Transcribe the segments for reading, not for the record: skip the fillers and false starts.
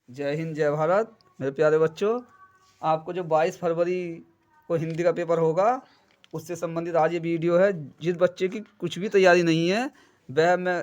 जय हिंद जय भारत मेरे प्यारे बच्चों। आपको जो 22 फरवरी को हिंदी का पेपर होगा उससे संबंधित आज ये वीडियो है। जिस बच्चे की कुछ भी तैयारी नहीं है वह मैं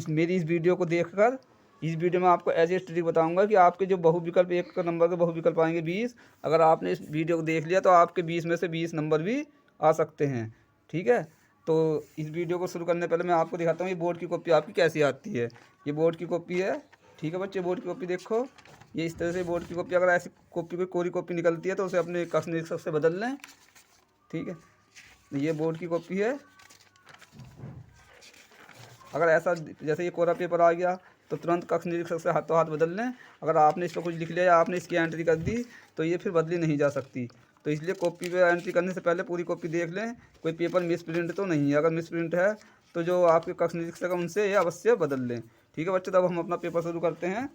मेरी इस वीडियो को देखकर इस वीडियो में आपको ऐसे ट्रिक बताऊंगा कि आपके जो बहुविकल्प एक नंबर के बहुविकल्प आएंगे 20। अगर आपने इस वीडियो को देख लिया तो आपके 20 में से 20 नंबर भी आ सकते हैं। ठीक है, तो इस वीडियो को शुरू करने पहले मैं आपको दिखाता हूँ ये बोर्ड की कॉपी आपकी कैसी आती है। ये बोर्ड की कॉपी है। ठीक है बच्चे, बोर्ड की कॉपी देखो, ये इस तरह से बोर्ड की कॉपी। अगर ऐसी कॉपी कोरी कॉपी निकलती है तो उसे अपने कक्ष निरीक्षक से बदल लें। ठीक है, ये बोर्ड की कॉपी है। अगर ऐसा जैसे ये कोरा पेपर आ गया तो तुरंत कक्ष निरीक्षक से हाथों हाथ बदल लें। अगर आपने इस पर कुछ लिख लिया या आपने इसकी एंट्री कर दी तो ये फिर बदली नहीं जा सकती। तो इसलिए कॉपी पे एंट्री करने से पहले पूरी कॉपी देख लें, कोई पेपर मिस प्रिंट तो नहीं है। अगर मिस प्रिंट है तो जो आपके कक्ष निरीक्षक है उनसे ये अवश्य बदल लें। ठीक है बच्चे, तब हम अपना पेपर शुरू करते हैं।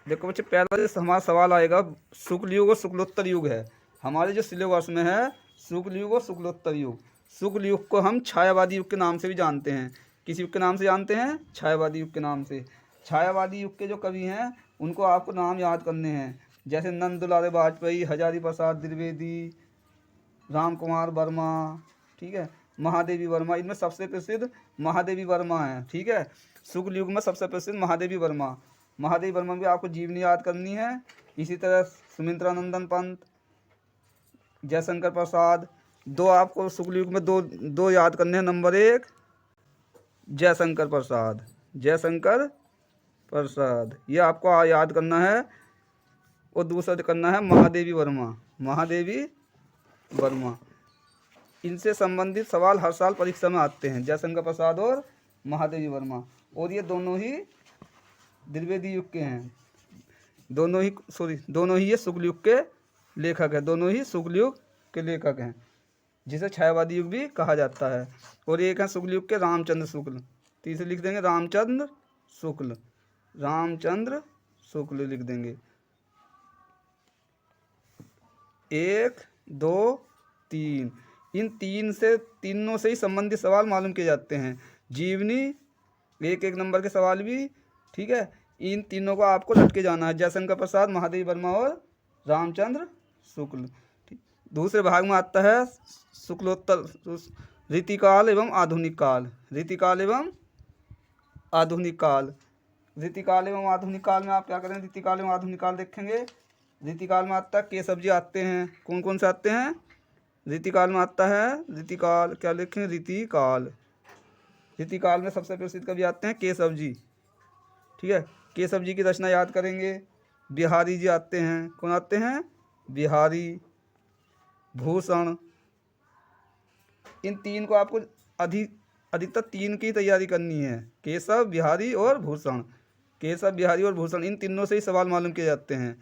देखो बच्चे, पहला जो हमारा सवाल आएगा शुक्ल युग और शुक्लोत्तर युग है। हमारे जो सिलेबस में है शुक्ल युग और शुक्लोत्तर युग। शुक्ल युग को हम छायावादी युग के नाम से भी जानते हैं। किस युग के नाम से जानते हैं? छायावादी युग के नाम से। छायावादी युग के जो कवि हैं उनको आपको नाम याद करने हैं, जैसे नंद दुलारे वाजपेयी, हजारी प्रसाद द्विवेदी, राम कुमार वर्मा, ठीक है, महादेवी वर्मा। इनमें सबसे प्रसिद्ध महादेवी वर्मा है। ठीक है, शुक्ल युग में सबसे प्रसिद्ध महादेवी वर्मा। महादेवी वर्मा भी आपको जीवनी याद करनी है। इसी तरह सुमित्रानंदन पंत, जयशंकर प्रसाद। दो आपको शुक्ल युग में दो दो याद करने हैं। नंबर 1 जयशंकर प्रसाद, जयशंकर प्रसाद ये आपको याद करना है। और दूसरा करना है महादेवी वर्मा, महादेवी वर्मा। इनसे संबंधित सवाल हर साल परीक्षा में आते हैं, जयशंकर प्रसाद और महादेवी वर्मा। और ये दोनों ही द्विवेदी युग के हैं। दोनों ही ये शुक्ल युग के लेखक हैं। दोनों ही शुक्ल युग के लेखक हैं, जिसे छायावादी युग भी कहा जाता है। और एक है शुक्ल युग के रामचंद्र शुक्ल। तीसरे लिख देंगे रामचंद्र शुक्ल, रामचंद्र शुक्ल लिख देंगे। 1 2 3 इन तीनों से ही संबंधित सवाल मालूम किए जाते हैं। जीवनी एक नंबर के सवाल भी। ठीक है, इन तीनों को आपको लटके जाना है, जयशंकर प्रसाद, महादेवी वर्मा और रामचंद्र शुक्ल। दूसरे भाग में आता है शुक्लोत्तर रीतिकाल एवं आधुनिक काल। रीतिकाल एवं आधुनिक काल। रीतिकाल एवं आधुनिक काल में आप क्या करें? रीतिकाल एवं आधुनिक काल देखेंगे। रीतिकाल में आता है केशव जी आते हैं। कौन कौन से आते हैं? रीतिकाल में आता है, रीतिकाल क्या लिखें? रीतिकाल। रीतिकाल में सबसे प्रसिद्ध कवि आते हैं केशव जी। ठीक है, केशव जी की रचना याद करेंगे। बिहारी जी आते हैं। कौन आते हैं? बिहारी, भूषण। इन तीन को आपको अधिकतर 3 की तैयारी करनी है, केशव, बिहारी और भूषण। केशव, बिहारी और भूषण इन तीनों से ही सवाल मालूम किए जाते हैं।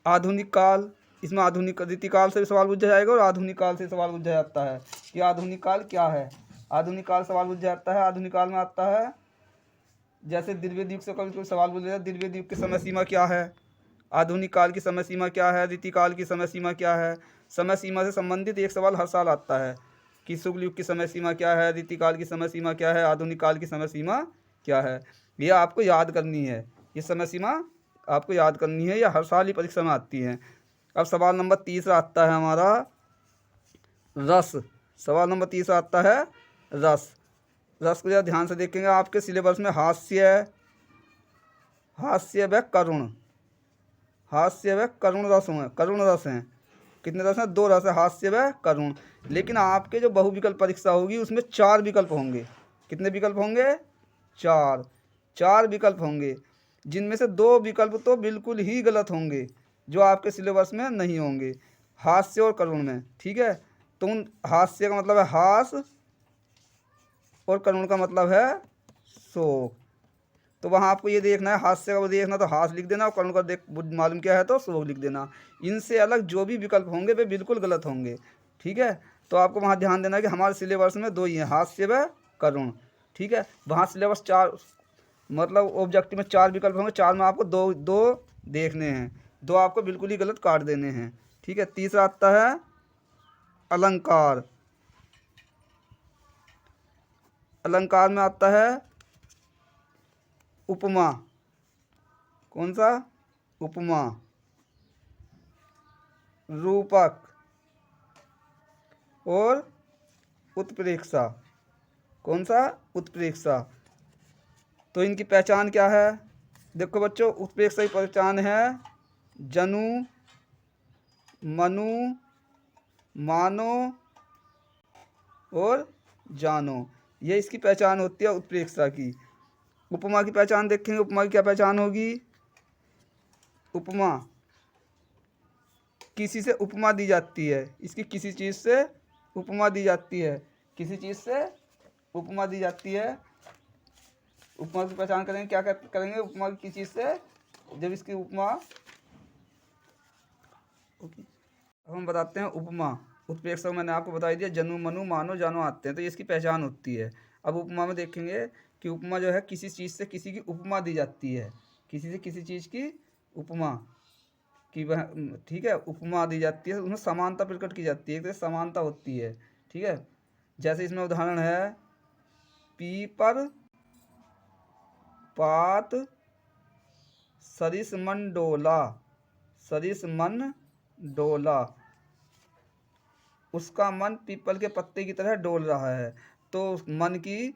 आधुनिक काल, इसमें आधुनिक रीतिकाल से भी सवाल पूछा जाएगा और आधुनिक काल से सवाल पूछा जाता है कि आधुनिक काल क्या है। आधुनिक काल सवाल पूछा जाता है। आधुनिक काल में आता है जैसे द्विवेदी युग से कभी सवाल पूछा जाता है, द्विवेदी युग की समय सीमा क्या है, आधुनिक काल की समय सीमा क्या है, रीतिकाल की समय सीमा क्या है। समय सीमा से संबंधित एक सवाल हर साल आता है कि शुक्ल युग की समय सीमा क्या है, रीतिकाल की समय सीमा क्या है, आधुनिक काल की समय सीमा क्या है। ये आपको याद करनी है, ये समय सीमा आपको याद करनी है, यह हर साल ही परीक्षा में आती है। अब सवाल नंबर 3 आता है हमारा रस। सवाल नंबर 3 आता है रस। रस को जरा ध्यान से देखेंगे। आपके सिलेबस में हास्य व करुण, हास्य व करुण रस हैं। करुण रस हैं। कितने रस हैं? 2 रस है, हास्य व करुण। लेकिन आपके जो बहुविकल्प परीक्षा होगी उसमें 4 विकल्प होंगे। कितने विकल्प होंगे? 4 विकल्प होंगे, जिनमें से 2 विकल्प तो बिल्कुल ही गलत होंगे, जो आपके सिलेबस में नहीं होंगे, हास्य और करुण में। ठीक है, तो उन हास्य का मतलब है हास और करुण का मतलब है शोक। तो वहाँ आपको ये देखना है, हास्य का वो देखना तो हास लिख देना और करुण का देख मालूम क्या है तो शोक लिख देना। इनसे अलग जो भी विकल्प होंगे वे बिल्कुल गलत होंगे। ठीक है, तो आपको वहाँ ध्यान देना है कि हमारे सिलेबस में 2 ही हैं, हास्य व करुण। ठीक है, वहाँ सिलेबस 4 मतलब ऑब्जेक्टिव में 4 विकल्प होंगे, 4 में आपको दो देखने हैं, 2 आपको बिल्कुल ही गलत काट देने हैं। ठीक है, तीसरा आता है अलंकार। अलंकार में आता है उपमा। कौन सा? उपमा। रूपक और उत्प्रेक्षा। कौन सा? उत्प्रेक्षा। तो इनकी पहचान क्या है? देखो बच्चों, उत्प्रेक्षा की पहचान है जनु, मनु, मानो और जानो। ये इसकी पहचान होती है उत्प्रेक्षा की। उपमा की पहचान देखेंगे, उपमा की क्या पहचान होगी? उपमा, किसी से उपमा दी जाती है, इसकी किसी चीज़ से उपमा दी जाती है, किसी चीज़ से उपमा दी जाती है। उपमा की पहचान करेंगे, क्या करेंगे उपमा की किस चीज़ से? जब इसकी उपमा, अब हम बताते हैं उपमा। उत्प्रेक्षा मैंने आपको बता दिया, जनु, मनु, मानो, जानो आते हैं, तो ये इसकी पहचान होती है। अब उपमा में देखेंगे कि उपमा जो है किसी चीज़ से किसी की उपमा दी जाती है, किसी से किसी चीज़ की उपमा कि वह, ठीक है, उपमा दी जाती है, उसमें समानता प्रकट की जाती है, एक तरह से समानता होती है। ठीक है, जैसे इसमें उदाहरण है पीपर, पात, सरिस मन डोला। सरिस मन डोला, उसका मन पीपल के पत्ते की तरह डोल रहा है। तो मन की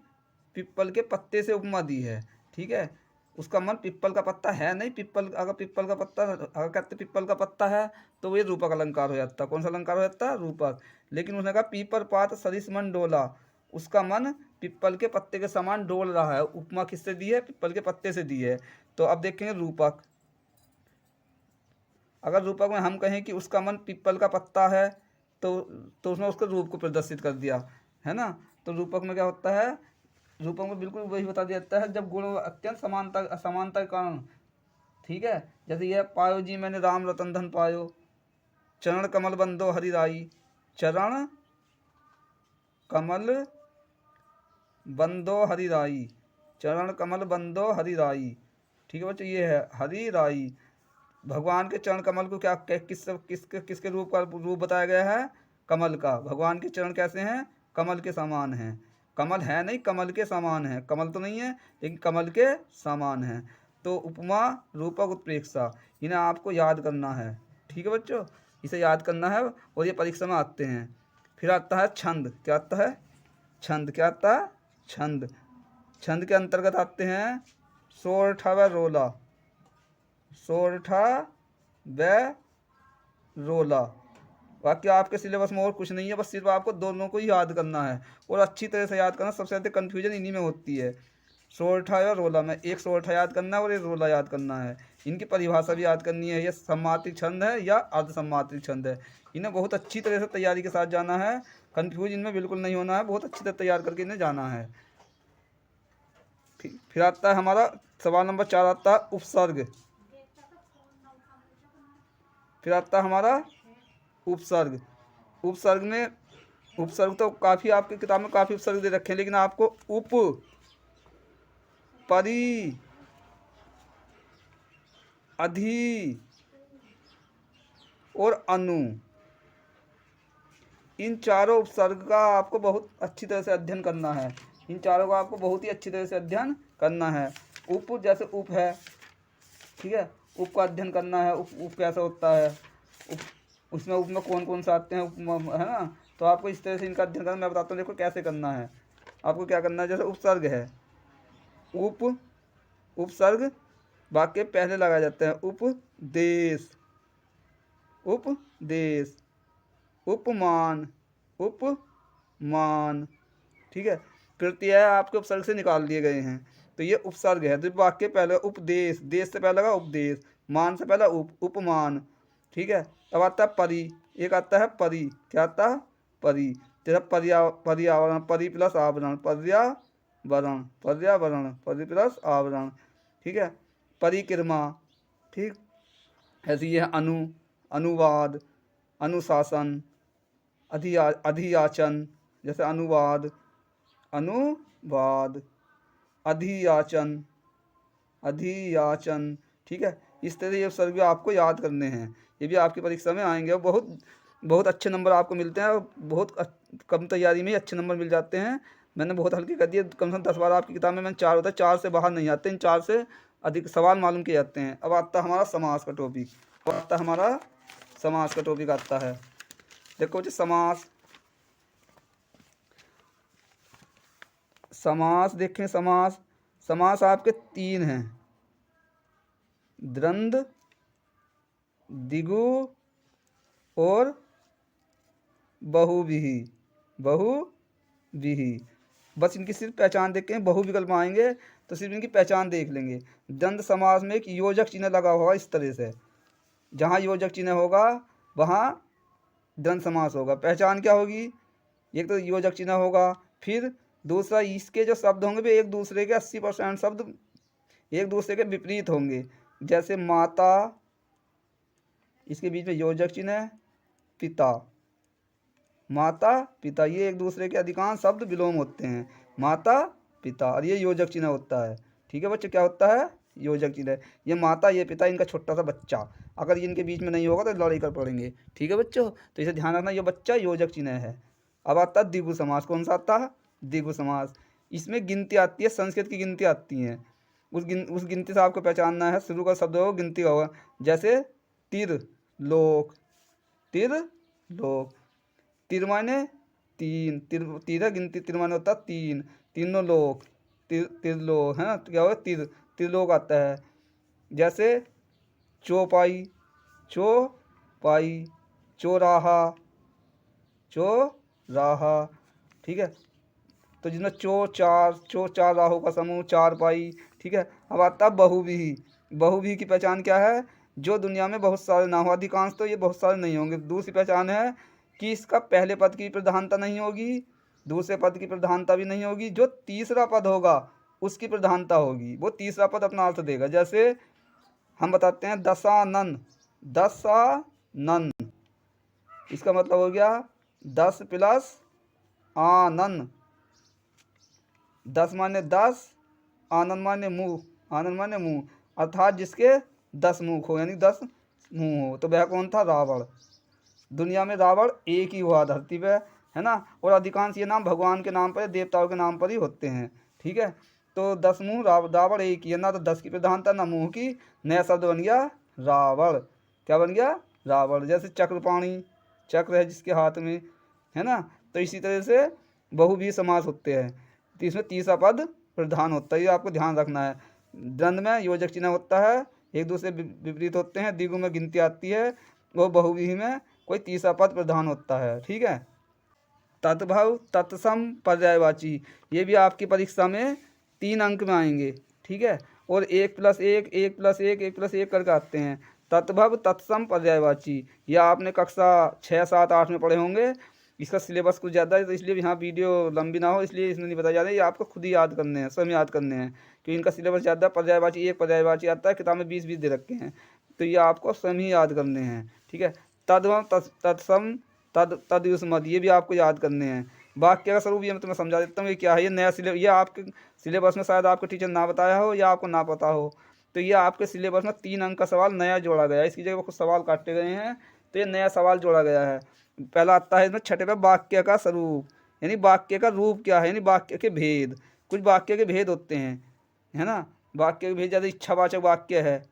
पीपल के पत्ते से उपमा दी है। ठीक है, उसका मन पीपल का पत्ता है नहीं। पीपल, अगर पीपल का पत्ता, अगर कहते पीपल का पत्ता है तो ये रूपक अलंकार हो जाता। कौन सा अलंकार हो जाता? रूपक। लेकिन उसने कहा पीपर पात सरिस मन डोला, उसका मन पीपल के पत्ते के समान डोल रहा है। उपमा किससे दी है? पीपल के पत्ते से दी है। तो अब देखेंगे रूपक। अगर रूपक में हम कहें कि उसका मन पीपल का पत्ता है तो उसमें उसके रूप को प्रदर्शित कर दिया, है ना। तो रूपक में क्या होता है? रूपक में बिल्कुल वही बता दिया जाता है जब गुण अत्यंत समानता असमानता के कारण। ठीक है, जैसे यह पायो जी मैंने राम रतन धन पायो, चरण कमल बंदो हरिराई। चरण कमल बंदो हरिराई, चरण कमल बंदो हरिराई। ठीक है बच्चों, ये है हरिराई। भगवान के चरण कमल को क्या किसके रूप का रूप बताया गया है? कमल का। भगवान के चरण कैसे हैं? कमल के समान हैं। कमल है नहीं, कमल के समान है। कमल तो नहीं है लेकिन कमल के समान है। तो उपमा, रूपक, उत्प्रेक्षा, इन्हें आपको याद करना है। ठीक है बच्चों, इसे याद करना है और ये परीक्षा में आते हैं। फिर आता है छंद। क्या आता है? छंद। क्या आता है? छंद। छंद के अंतर्गत आते हैं सोरठा व रोला। सोरठा व रोला। बाकी आपके सिलेबस में और कुछ नहीं है, बस सिर्फ आपको दोनों को ही याद करना है और अच्छी तरह से याद करना। सबसे ज़्यादा कन्फ्यूजन इन्हीं में होती है, सोरठा और रोला में। एक सोरठा याद करना है और एक रोला याद करना है। इनकी परिभाषा भी याद करनी है, ये सम्मात्रिक छंद है या अर्ध सम्मात्रिक छंद है। इन्हें बहुत अच्छी तरह से तैयारी के साथ जाना है, कन्फ्यूज इनमें बिल्कुल नहीं होना है, बहुत अच्छी तरह तैयार करके इन्हें जाना है। फिर आता है हमारा सवाल नंबर 4 आता है उपसर्ग। फिर आता है हमारा उपसर्ग। उपसर्ग में, उपसर्ग तो काफ़ी आपकी किताब में काफ़ी उपसर्ग दे रखे हैं, लेकिन आपको उप, परि, अधि और अनु, इन चारों उपसर्ग का आपको बहुत अच्छी तरह से अध्ययन करना है। इन चारों का आपको बहुत ही अच्छी तरह से अध्ययन करना है। उप, जैसे उप है, ठीक है, उप का अध्ययन करना है। उप कैसा होता है, उप, उसमें उप में कौन कौन सा आते हैं, उप है ना। तो आपको इस तरह से इनका अध्ययन करना मैं बताता हूँ। देखो कैसे करना है, आपको क्या करना है। जैसे उपसर्ग है, उप, उपसर्ग वाक्य पहले लगाए जाते हैं। उपदेश, उपदेश, उपमान, उपमान। ठीक है, प्रत्यय आपके उपसर्ग से निकाल दिए गए हैं, तो ये उपसर्ग है। तो वाक्य पहले उपदेश, देश से पहले लगा उपदेश, मान से पहला उपमान। ठीक है, अब आता है परि। एक आता है परि। क्या आता है? परि। जैसे पर्यावरण, परि प्लस आवरण, पर्यावरण, पर्यावरण, परि प्लस आवरण। ठीक है, परिक्रमा। ठीक, ऐसे ये है अनु, अनुवाद, अनुशासन, अधियाचन। जैसे अनुवाद, अनुवाद, अधियाचन, अधियाचन। ठीक है, इस तरह ये उपसर्ग भी आपको याद करने हैं, ये भी आपकी परीक्षा में आएंगे और बहुत बहुत अच्छे नंबर आपको मिलते हैं और बहुत कम तैयारी में ही अच्छे नंबर मिल जाते हैं। मैंने बहुत हल्के कर दिए, कम से कम 10 बार आपकी किताब में मैंने 4 होता है, 4 से बाहर नहीं आते। इन 4 से अधिक सवाल मालूम किए जाते हैं। अब आता है हमारा समास का टॉपिक। अब आता है हमारा समास का टॉपिक आता है। देखो जी समास, समास देखें। समास, समास आपके 3 हैं, द्वंद्व, द्विगु और बहुव्रीहि। बहुव्रीहि, बस इनकी सिर्फ पहचान देख के बहु विकल्प आएंगे तो सिर्फ इनकी पहचान देख लेंगे। द्वंद्व समास में एक योजक चिन्ह लगा होगा इस तरह से, जहाँ योजक चिन्ह होगा वहाँ द्वंद्व समास होगा। पहचान क्या होगी, एक तो योजक चिन्ह होगा, फिर दूसरा इसके जो शब्द होंगे वे एक दूसरे के 80% शब्द एक दूसरे के विपरीत होंगे। जैसे माता, इसके बीच में योजक चिन्ह है, पिता, माता पिता, ये एक दूसरे के अधिकांश शब्द विलोम होते हैं, माता पिता, और ये योजक चिन्ह होता है। ठीक है बच्चे, क्या होता है, योजक चिन्ह। ये माता, ये पिता, इनका छोटा सा बच्चा, अगर इनके बीच में नहीं होगा तो लड़ाई कर पड़ेंगे। ठीक है बच्चों, तो इसे ध्यान रखना, ये बच्चा योजक चिन्ह है। अब आता है द्विगु समास। कौन सा आता है, द्विगु समास। इसमें गिनती आती है, संस्कृत की गिनती आती है। उस गिनती से आपको पहचानना है, शुरू का शब्द हो गिनती का होगा। जैसे तिर लोक, तिर लोक, तिर माने 3, तिर गिनती, तिर माने होता है 3, तीनों लोक, तिरलोक है ना, तो क्या होगा, तिरलोक आता है। जैसे चौपाई, चौपाई, चौराहा, चौराहा। ठीक है, तो जिसमें चार राहों का समूह, चारपाई। ठीक है, अब आता है बहुव्रीहि। बहुव्रीहि की पहचान क्या है, जो दुनिया में बहुत सारे ना हो, अधिकांश तो ये बहुत सारे नहीं होंगे। दूसरी पहचान है कि इसका पहले पद की प्रधानता नहीं होगी, दूसरे पद की प्रधानता भी नहीं होगी, जो तीसरा पद होगा उसकी प्रधानता होगी, वो तीसरा पद अपना अर्थ देगा। जैसे हम बताते हैं दशानन, दशानन, इसका मतलब हो गया 10 प्लस आनन। 10 माने 10, आनन माने मुँह, आनन माने मुँह, अर्थात जिसके 10 मुख हो, यानी 10 मुँह हो। तो वह कौन था, रावण। दुनिया में रावण एक ही हुआ धरती पे, है ना, और अधिकांश ये नाम भगवान के नाम पर, देवताओं के नाम पर ही होते हैं। ठीक है, तो 10 मुँह रावण एक ही है, ना तो 10 की प्रधानता ना मुँह की। नया शब्द बन गया रावण। क्या बन गया, रावण। जैसे चक्रपाणी, चक्र है जिसके हाथ में, है ना, तो इसी तरह से बहुव्रीहि समास होते हैं। तो इसमें तीसरा पद प्रधान होता है, ये आपको ध्यान रखना है। द्वंद्व में योजक चिन्ह होता है, एक दूसरे विपरीत होते हैं। द्विगु में गिनती आती है, वो बहुव्रीहि में कोई तीसरा पद प्रधान होता है। ठीक है, तद्भव, तत्सम, पर्यायवाची, ये भी आपकी परीक्षा में 3 अंक में आएंगे। ठीक है, और 1+1, 1+1, 1+1 करके आते हैं। तद्भव, तत्सम, पर्यायवाची, यह आपने कक्षा 6, 7, 8 में पढ़े होंगे। इसका सिलेबस कुछ ज़्यादा है, तो इसलिए यहाँ वीडियो लंबी ना हो इसलिए इसमें नहीं बताया जा रहा है। ये आपको खुद ही याद करने हैं, स्वयं याद करने हैं, क्योंकि इनका सिलेबस ज़्यादा। पर्यायवाची, एक पर्यायवाची आता है, किताब में 20 दे रखे हैं, तो ये आपको स्वयं ही याद करने हैं। ठीक है, तद्भव, तत्सम, तद्युष्मद्, ये भी आपको याद करने हैं। वाक्य का स्वरूप ये मैं तुम्हें समझा देता हूँ, ये क्या है। ये नया सिलेबस, ये आपके सिलेबस में शायद आपको टीचर ना बताया हो या आपको ना पता हो, तो ये आपके सिलेबस में 3 अंक का सवाल नया जोड़ा गया है। इसकी जगह कुछ सवाल काटे गए हैं, तो ये नया सवाल जोड़ा गया है। पहला आता है इसमें छठे पे, वाक्य का स्वरूप, यानी वाक्य का रूप क्या है, यानी वाक्य के भेद। कुछ वाक्य के भेद होते हैं, है ना, वाक्य के भेद, जैसे इच्छावाचक वाक्य है।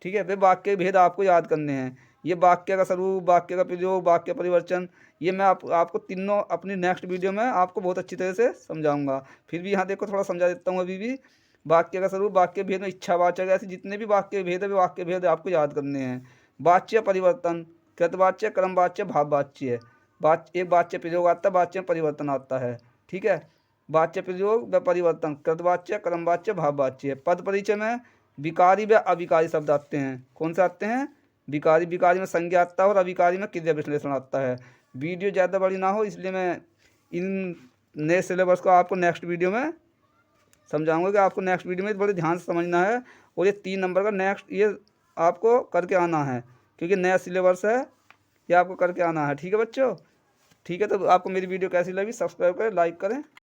ठीक है, वे वाक्य के भेद आपको याद करने हैं। ये वाक्य का स्वरूप, वाक्य का प्रयोग, वाक्य परिवर्तन, ये मैं आपको तीनों अपनी नेक्स्ट वीडियो में आपको बहुत अच्छी तरह से समझाऊंगा। फिर भी यहाँ देखो थोड़ा समझा देता हूँ अभी भी। वाक्य का स्वरूप, वाक्य भेद में इच्छावाचक, ऐसे जितने भी वाक्य भेद है वे वाक्य भेद आपको याद करने हैं। वाच्य परिवर्तन, कृतवाच्य, क्रमवाच्य, भाववाच्य। एक वाच्य प्रयोग आता है, वाच्य में परिवर्तन आता है। ठीक है, वाच्य प्रयोग व परिवर्तन, कृतवाच्य, क्रमवाच्य, भाववाच्य। पद परिचय में विकारी व अविकारी शब्द आते हैं। कौन से आते हैं, विकारी। विकारी में संज्ञा आता है और अविकारी में क्रिया विश्लेषण आता है। वीडियो ज़्यादा बड़ी ना हो इसलिए मैं इन नए सिलेबस को आपको नेक्स्ट वीडियो में समझाऊंगा, कि आपको नेक्स्ट वीडियो में बड़े ध्यान से समझना है। और ये 3 नंबर का नेक्स्ट ये आपको करके आना है, क्योंकि नया सिलेबस है, ये आपको करके आना है। ठीक है बच्चों, ठीक है, तो आपको मेरी वीडियो कैसी लगी, सब्सक्राइब करें, लाइक करें।